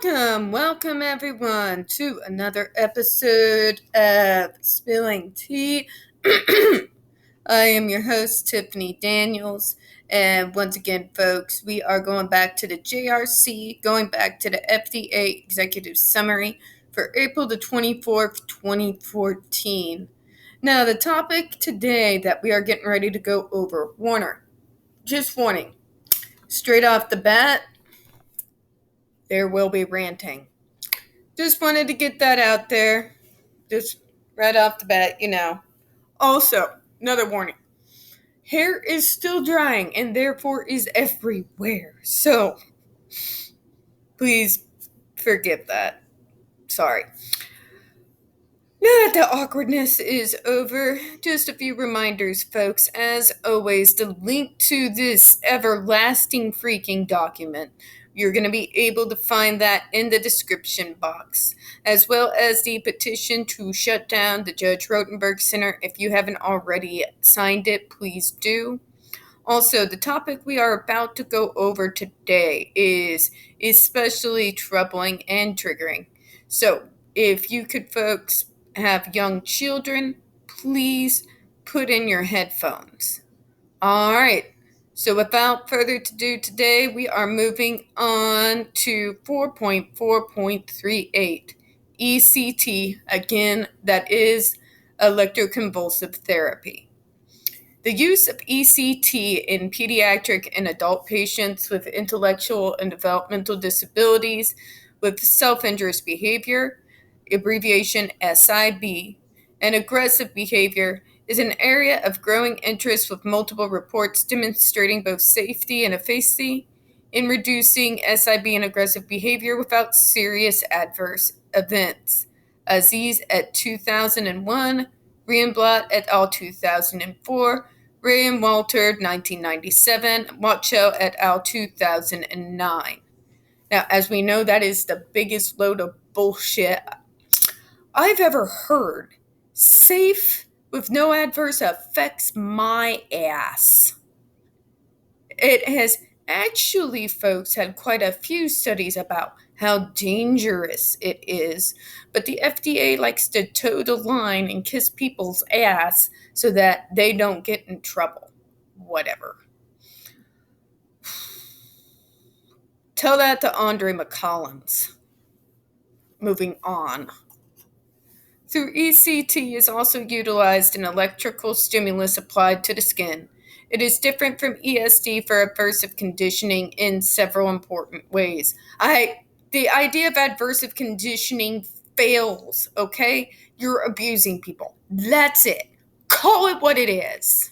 Welcome everyone to another episode of Spilling Tea. I am your host, Tiffany Daniels, and once again, folks, we are going back to the JRC, going back to the FDA Executive Summary for April the 24th, 2014. Now, the topic today that we are getting ready to go over, just warning, straight off the bat, there will be ranting. Just wanted to get that out there. Just right off the bat, Also, another warning. Hair is still drying and therefore is everywhere. So, please forgive that. Sorry. Now that the awkwardness is over, just a few reminders, folks. As always, the link to this everlasting freaking document, you're going to be able to find that in the description box, as well as the petition to shut down the Judge Rotenberg Center. If you haven't already signed it, please do. Also, the topic we are about to go over today is especially troubling and triggering. So, if you could, folks, have young children, please put in your headphones. All right. So without further ado, today we are moving on to 4.4.38 ECT. Again, that is electroconvulsive therapy. The use of ECT in pediatric and adult patients with intellectual and developmental disabilities with self-injurious behavior, abbreviation SIB, and aggressive behavior is an area of growing interest, with multiple reports demonstrating both safety and efficacy in reducing SIB and aggressive behavior without serious adverse events. Aziz et 2001, Rienblatt et al. 2004, Ray and Walter 1997, Watchell et al. 2009. Now, as we know, that is the biggest load of bullshit I've ever heard. Safe with no adverse effects, my ass. It has actually, folks, had quite a few studies about how dangerous it is, but the FDA likes to toe the line and kiss people's ass so that they don't get in trouble. Whatever. Tell that to Andre McCollins. Moving on. Through ECT is also utilized an electrical stimulus applied to the skin. It is different from ESD for aversive conditioning in several important ways. The idea of aversive conditioning fails, okay? You're abusing people. That's it. Call it what it is.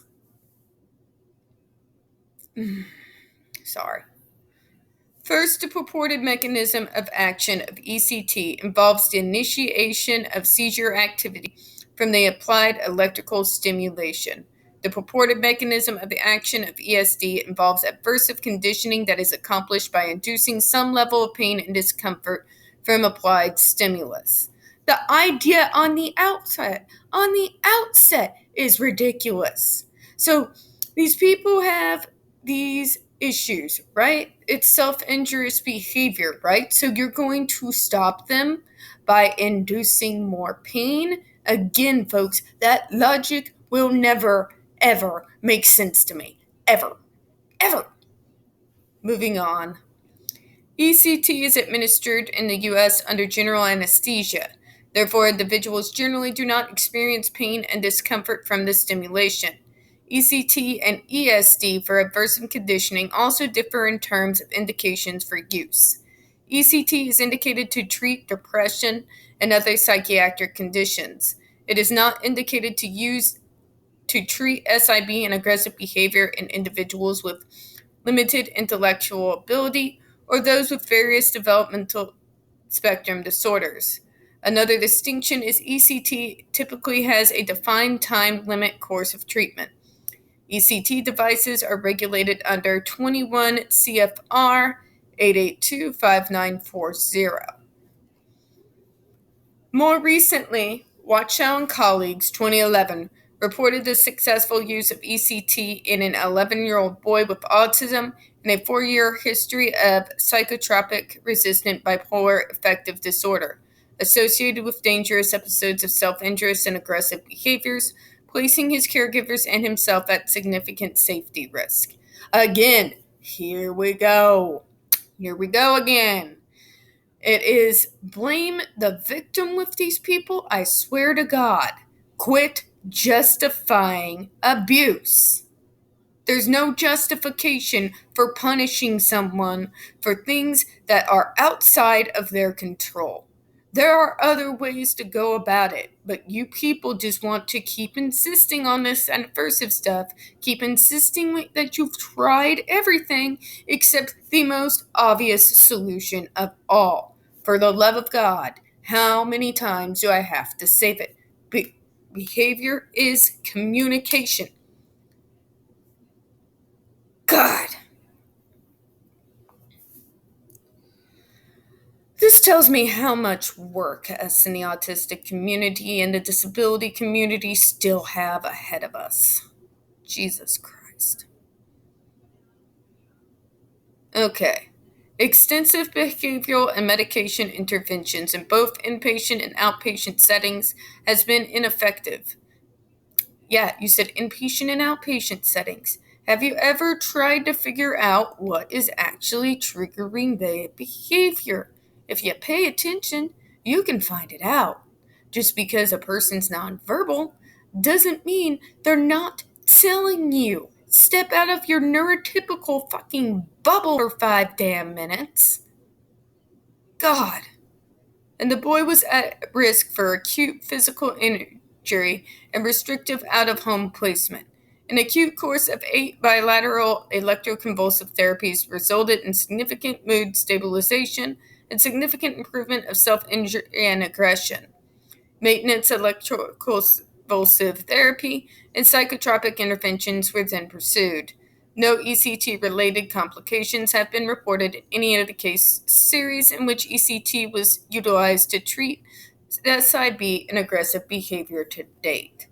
Sorry. First, the purported mechanism of action of ECT involves the initiation of seizure activity from the applied electrical stimulation. The purported mechanism of the action of ESD involves aversive conditioning that is accomplished by inducing some level of pain and discomfort from applied stimulus. The idea on the outset is ridiculous. So these people have these issues, right? It's self-injurious behavior, right? So you're going to stop them by inducing more pain. Again, folks, that logic will never, ever make sense to me. Ever. Moving on. ECT is administered in the U.S. under general anesthesia. Therefore, individuals generally do not experience pain and discomfort from the stimulation. ECT and ESD for aversive conditioning also differ in terms of indications for use. ECT is indicated to treat depression and other psychiatric conditions. It is not indicated to use to treat SIB and aggressive behavior in individuals with limited intellectual ability or those with various developmental spectrum disorders. Another distinction is ECT typically has a defined time limit course of treatment. ECT devices are regulated under 21 CFR 8825940. More recently, Watchell and colleagues, 2011, reported the successful use of ECT in an 11-year-old boy with autism and a 4-year history of psychotropic-resistant bipolar affective disorder, associated with dangerous episodes of self-injurious and aggressive behaviors, placing his caregivers and himself at significant safety risk. Again, here we go. Here we go again. It is blame the victim with these people. I swear to God, quit justifying abuse. There's no justification for punishing someone for things that are outside of their control. There are other ways to go about it, but you people just want to keep insisting on this aversive stuff, keep insisting that you've tried everything except the most obvious solution of all. For the love of God, how many times do I have to say it? Behavior is communication. God. This tells me how much work us in the autistic community and the disability community still have ahead of us. Jesus Christ. Okay. Extensive behavioral and medication interventions in both inpatient and outpatient settings has been ineffective. Yeah, you said inpatient and outpatient settings. Have you ever tried to figure out what is actually triggering the behavior? If you pay attention, you can find it out. Just because a person's nonverbal doesn't mean they're not telling you. Step out of your neurotypical fucking bubble for 5 damn minutes. God. And the boy was at risk for acute physical injury and restrictive out-of-home placement. An acute course of 8 bilateral electroconvulsive therapies resulted in significant mood stabilization and significant improvement of self-injury and aggression. Maintenance electroconvulsive therapy and psychotropic interventions were then pursued. No ECT-related complications have been reported in any of the case series in which ECT was utilized to treat SIB and aggressive behavior to date.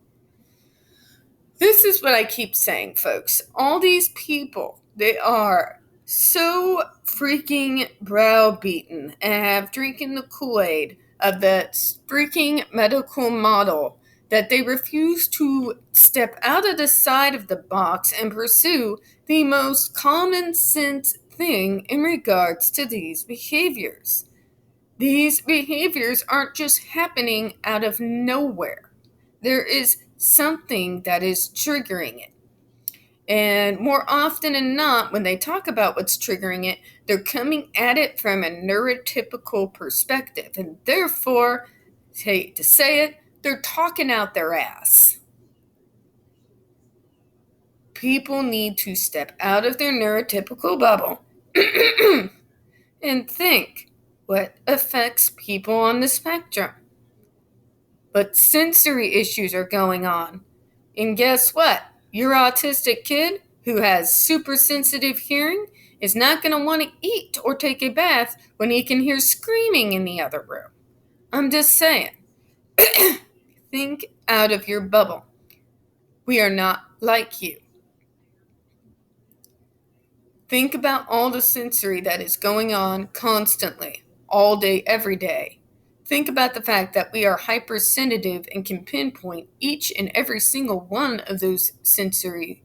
This is what I keep saying, folks. All these people, they are so freaking browbeaten and have drinking the Kool-Aid of that freaking medical model that they refuse to step out of the side of the box and pursue the most common sense thing in regards to these behaviors. These behaviors aren't just happening out of nowhere. There is something that is triggering it. And more often than not, when they talk about what's triggering it, they're coming at it from a neurotypical perspective. And therefore, hate to say it, they're talking out their ass. People need to step out of their neurotypical bubble and think what affects people on the spectrum. But sensory issues are going on. And guess what? Your autistic kid who has super sensitive hearing is not going to want to eat or take a bath when he can hear screaming in the other room. I'm just saying. Think out of your bubble. We are not like you. Think about all the sensory that is going on constantly, all day, every day. Think about the fact that we are hypersensitive and can pinpoint each and every single one of those sensory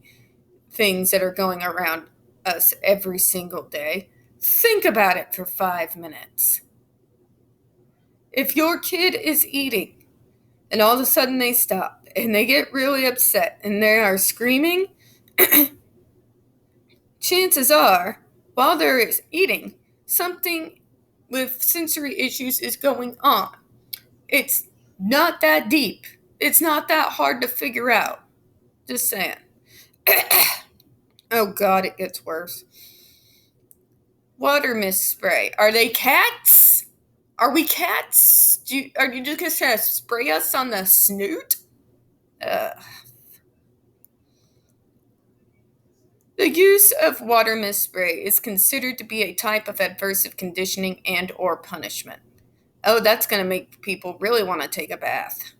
things that are going around us every single day. Think about it for 5 minutes. If your kid is eating and all of a sudden they stop and they get really upset and they are screaming, chances are, while they're eating, something with sensory issues is going on. It's not that deep. It's not that hard to figure out. Just saying. Oh God, it gets worse. Water mist spray. Are they cats? Are we cats? Are you just going to try to spray us on the snoot? The use of water mist spray is considered to be a type of adversive conditioning and or punishment. Oh, that's going to make people really want to take a bath.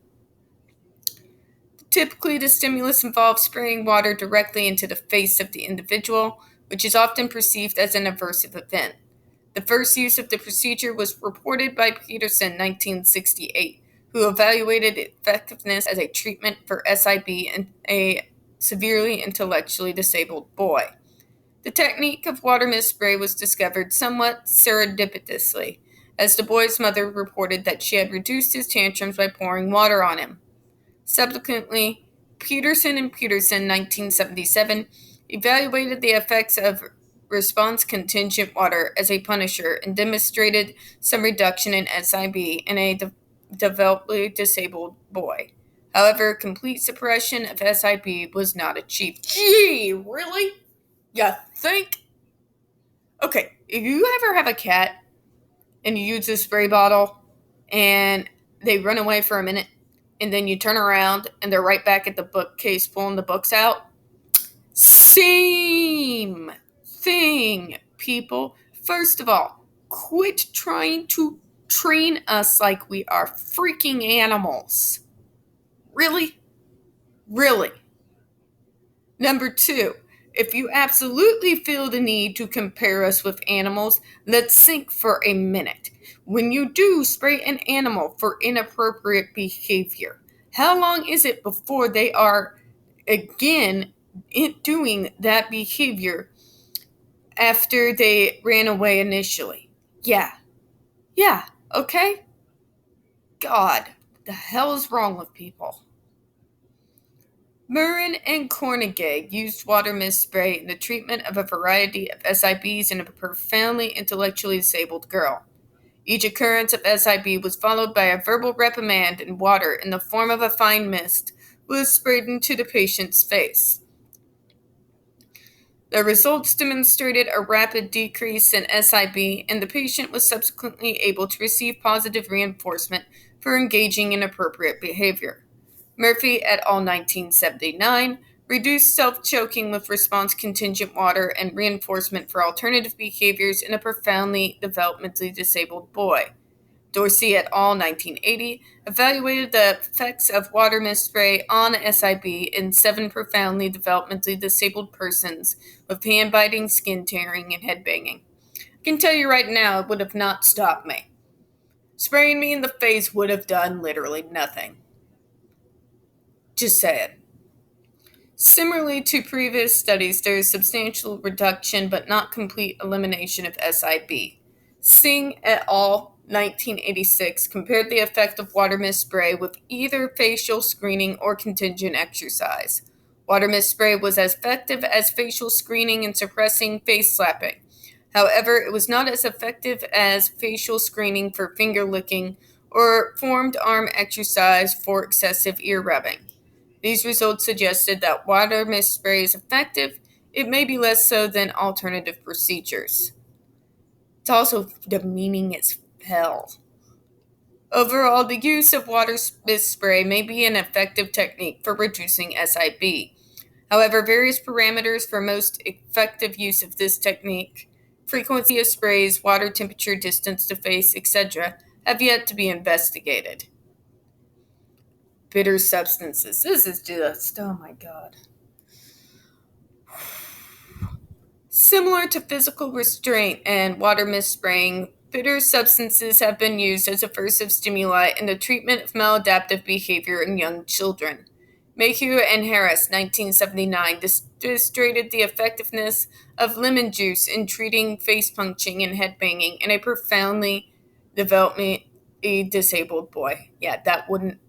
Typically, the stimulus involves spraying water directly into the face of the individual. which is often perceived as an aversive event. The first use of the procedure was reported by Peterson in 1968, who evaluated effectiveness as a treatment for SIB in a severely intellectually disabled boy. The technique of water mist spray was discovered somewhat serendipitously, as the boy's mother reported that she had reduced his tantrums by pouring water on him. Subsequently, Peterson and Peterson, 1977, evaluated the effects of response contingent water as a punisher and demonstrated some reduction in SIB in a developmentally disabled boy. However, complete suppression of SIB was not achieved. Gee, really? You think? Okay, if you ever have a cat and you use a spray bottle and they run away for a minute and then you turn around and they're right back at the bookcase pulling the books out, same thing, people. First of all, quit trying to train us like we are freaking animals. Really? Really? Number two, if you absolutely feel the need to compare us with animals, let's think for a minute. When you do spray an animal for inappropriate behavior, how long is it before they are again doing that behavior after they ran away initially? Yeah, okay? God, what the hell is wrong with people? Murren and Cornegay used water mist spray in the treatment of a variety of SIBs in a profoundly intellectually disabled girl. Each occurrence of SIB was followed by a verbal reprimand in water in the form of a fine mist was sprayed into the patient's face. The results demonstrated a rapid decrease in SIB, and the patient was subsequently able to receive positive reinforcement for engaging in appropriate behavior. Murphy et al. 1979 reduced self-choking with response contingent water and reinforcement for alternative behaviors in a profoundly developmentally disabled boy. Dorsey et al. 1980 evaluated the effects of water mist spray on SIB in 7 profoundly developmentally disabled persons with hand biting, skin tearing, and head banging. I can tell you right now, it would have not stopped me. Spraying me in the face would have done literally nothing. Just saying. Similarly to previous studies, there is substantial reduction but not complete elimination of SIB. Singh et al. 1986 compared the effect of water mist spray with either facial screening or contingent exercise. Water mist spray was as effective as facial screening in suppressing face slapping. However, it was not as effective as facial screening for finger licking or formed arm exercise for excessive ear rubbing. These results suggested that water mist spray is effective. It may be less so than alternative procedures. It's also demeaning as hell. Overall, the use of water mist spray may be an effective technique for reducing SIB. However, various parameters for most effective use of this technique, frequency of sprays, water temperature, distance to face, etc., have yet to be investigated. Bitter substances. This is just, oh my god. Similar to physical restraint and water mist spraying, bitter substances have been used as aversive stimuli in the treatment of maladaptive behavior in young children. Mayhew and Harris, 1979, demonstrated the effectiveness of lemon juice in treating face punching and head banging in a profoundly developmentally disabled boy. Yeah, that wouldn't.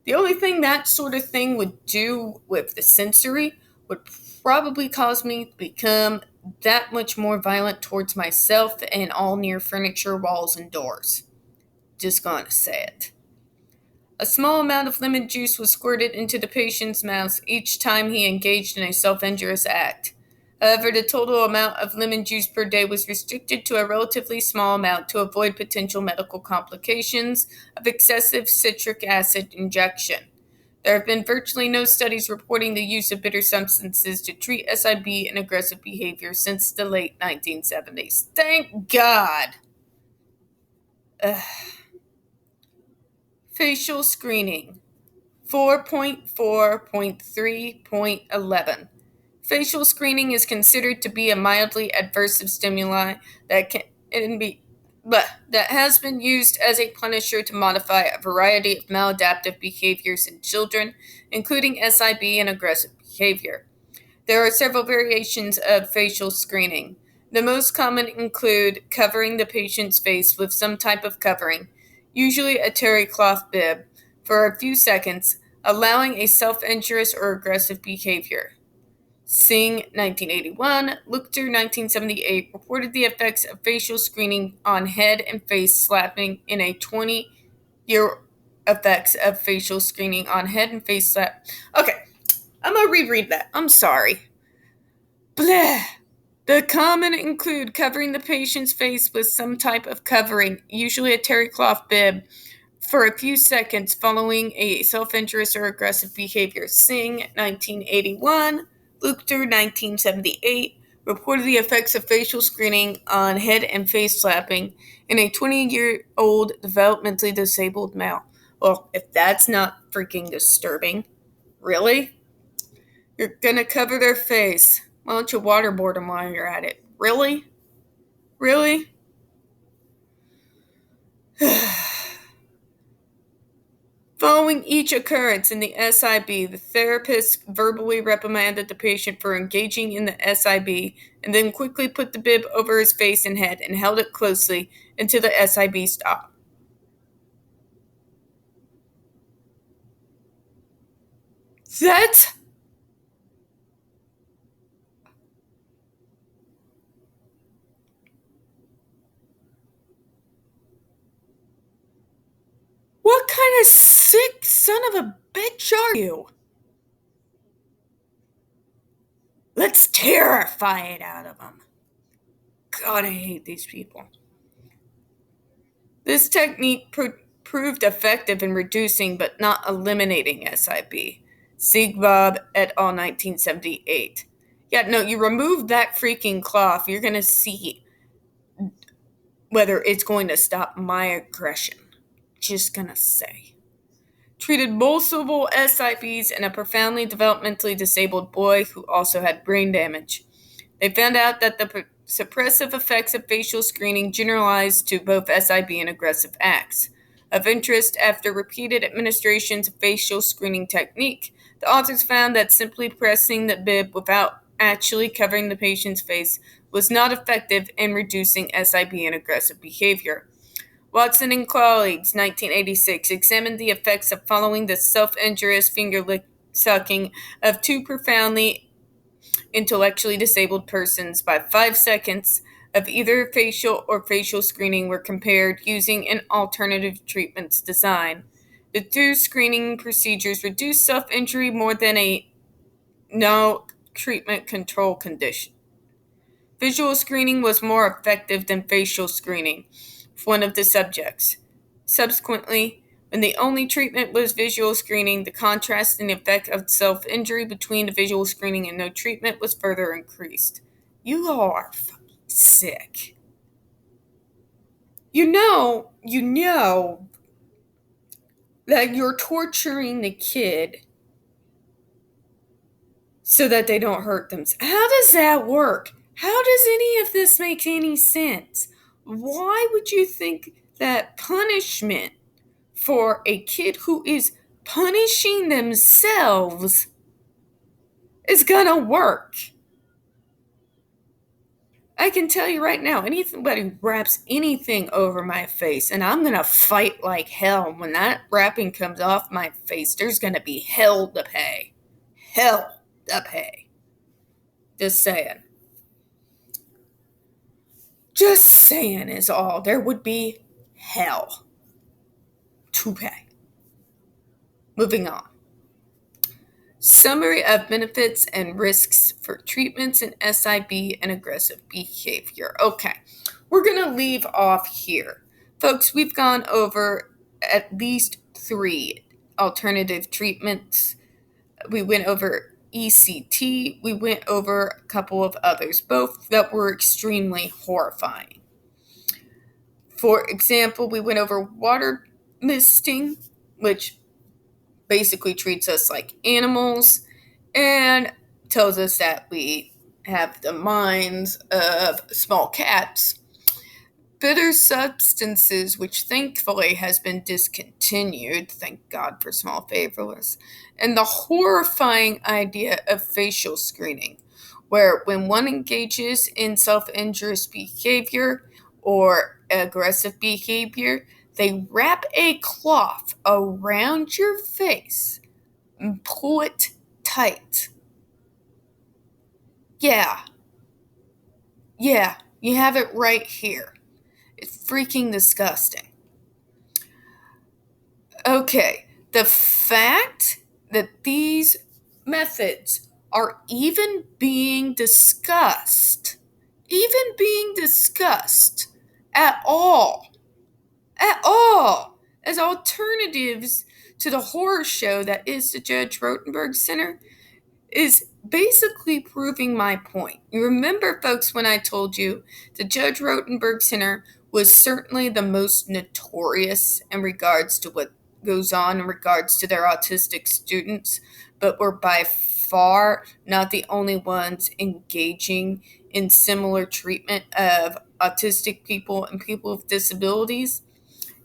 The only thing that sort of thing would do with the sensory would probably cause me to become that much more violent towards myself and all near furniture, walls, and doors. Just gonna say it. A small amount of lemon juice was squirted into the patient's mouth each time he engaged in a self-injurious act. However, the total amount of lemon juice per day was restricted to a relatively small amount to avoid potential medical complications of excessive citric acid injection. There have been virtually no studies reporting the use of bitter substances to treat SIB and aggressive behavior since the late 1970s. Thank God! Ugh. Facial screening 4.4.3.11. Facial screening is considered to be a mildly adversive stimuli that has been used as a punisher to modify a variety of maladaptive behaviors in children, including SIB and aggressive behavior. There are several variations of facial screening. The most common include covering the patient's face with some type of covering, usually a terry cloth bib, for a few seconds, allowing a self-injurious or aggressive behavior. Singh 1981, Luchter 1978 reported the effects of facial screening on head and face slapping in a 20-year effects of facial screening on head and face slap. Okay, I'm gonna reread that. I'm sorry. Bleh. The common include covering the patient's face with some type of covering, usually a terry cloth bib, for a few seconds following a self-injurious or aggressive behavior. Singh 1981, Luchter 1978 reported the effects of facial screening on head and face slapping in a 20-year-old developmentally disabled male. Well, if that's not freaking disturbing, really? You're gonna cover their face. Why don't you waterboard them while you're at it? Really? Really? Following each occurrence in the SIB, the therapist verbally reprimanded the patient for engaging in the SIB and then quickly put the bib over his face and head and held it closely until the SIB stopped. That's... What kind of sick son of a bitch are you? Let's terrify it out of them. God, I hate these people. This technique proved effective in reducing but not eliminating SIB. Siegbab et al. 1978. Yeah, no, you remove that freaking cloth, you're going to see whether it's going to stop my aggression. Just going to say. Treated multiple SIBs in a profoundly developmentally disabled boy who also had brain damage. They found out that the suppressive effects of facial screening generalized to both SIB and aggressive acts. Of interest, after repeated administrations of facial screening technique, the authors found that simply pressing the bib without actually covering the patient's face was not effective in reducing SIB and aggressive behavior. Watson and colleagues, 1986, examined the effects of following the self-injurious finger-sucking of two profoundly intellectually disabled persons by 5 seconds of either facial or facial screening were compared using an alternative treatments design. The two screening procedures reduced self-injury more than a no treatment control condition. Visual screening was more effective than facial screening for one of the subjects. Subsequently, when the only treatment was visual screening, the contrast in the effect of self-injury between the visual screening and no treatment was further increased. You all are fucking sick. You know that you're torturing the kid so that they don't hurt themselves. How does that work? How does any of this make any sense? Why would you think that punishment for a kid who is punishing themselves is gonna work? I can tell you right now, anybody wraps anything over my face, and I'm gonna fight like hell. When that wrapping comes off my face, there's gonna be hell to pay. Hell to pay. Just saying. Just saying is all. There would be hell to pay. Moving on. Summary of benefits and risks for treatments in SIB and aggressive behavior. Okay, we're going to leave off here. Folks, we've gone over at least 3 alternative treatments. We went over ECT. We went over a couple of others, both that were extremely horrifying. For example, we went over water misting, which basically treats us like animals, and tells us that we have the minds of small cats. Bitter substances, which thankfully has been discontinued, thank God for small favorers, and the horrifying idea of facial screening, where when one engages in self-injurious behavior or aggressive behavior, they wrap a cloth around your face and pull it tight. Yeah, you have it right here. It's freaking disgusting. Okay, the fact that these methods are even being discussed at all, as alternatives to the horror show that is the Judge Rotenberg Center, is basically proving my point. You remember, folks, when I told you the Judge Rotenberg Center was certainly the most notorious in regards to what goes on in regards to their autistic students, but were by far not the only ones engaging in similar treatment of autistic people and people with disabilities.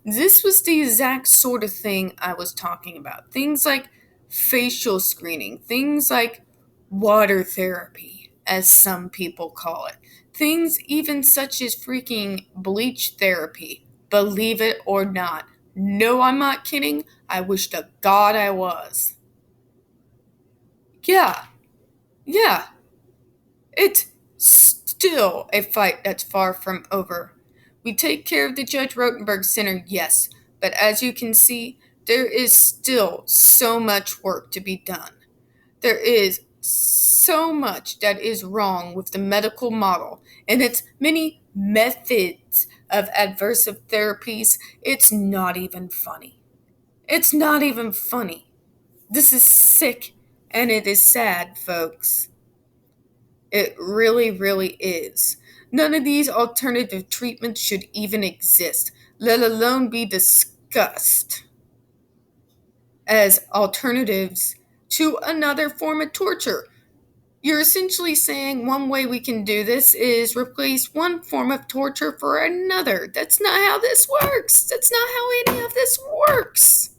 This was the exact sort of thing I was talking about. Things like facial screening, things like water therapy, as some people call it, things even such as freaking bleach therapy, believe it or not. No, I'm not kidding. I wish to God I was. Yeah, yeah, it's still a fight that's far from over. We take care of the Judge Rotenberg Center, yes, but as you can see, there is still so much work to be done. There is so much that is wrong with the medical model and its many methods of adversive therapies. It's not even funny. It's not even funny. This is sick and it is sad, folks. It really, really is. None of these alternative treatments should even exist, let alone be discussed as alternatives to another form of torture. You're essentially saying one way we can do this is replace one form of torture for another. That's not how this works. That's not how any of this works.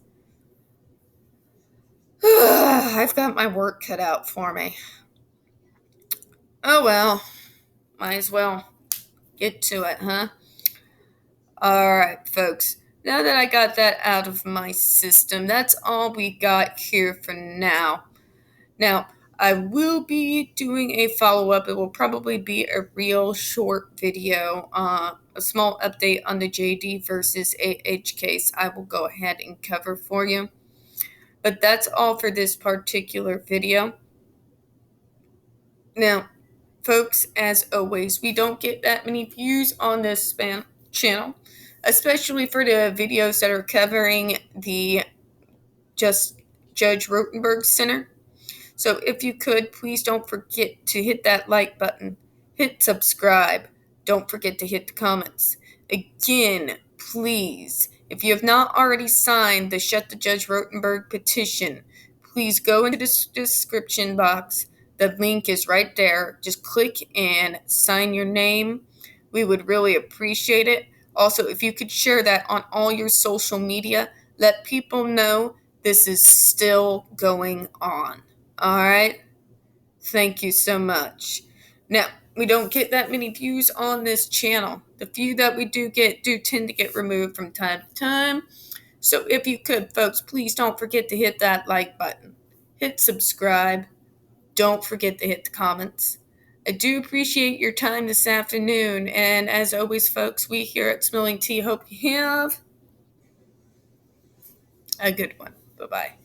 I've got my work cut out for me. Oh well, might as well get to it, huh? Alright, folks. Now that I got that out of my system, that's all we got here for now. Now, I will be doing a follow-up. It will probably be a real short video, a small update on the JD versus AH case I will go ahead and cover for you. But that's all for this particular video. Now, folks, as always, we don't get that many views on this channel, especially for the videos that are covering the Judge Rotenberg Center. So if you could, please don't forget to hit that like button, hit subscribe, don't forget to hit the comments. Again, please, if you have not already signed the Shut the Judge Rotenberg petition, please go into the description box. The link is right there. Just click and sign your name. We would really appreciate it. Also, if you could share that on all your social media, let people know this is still going on. All right. Thank you so much. Now, we don't get that many views on this channel. The few that we do get do tend to get removed from time to time. So if you could, folks, please don't forget to hit that like button. Hit subscribe. Don't forget to hit the comments. I do appreciate your time this afternoon. And as always, folks, we here at Smelling Tea hope you have a good one. Bye-bye.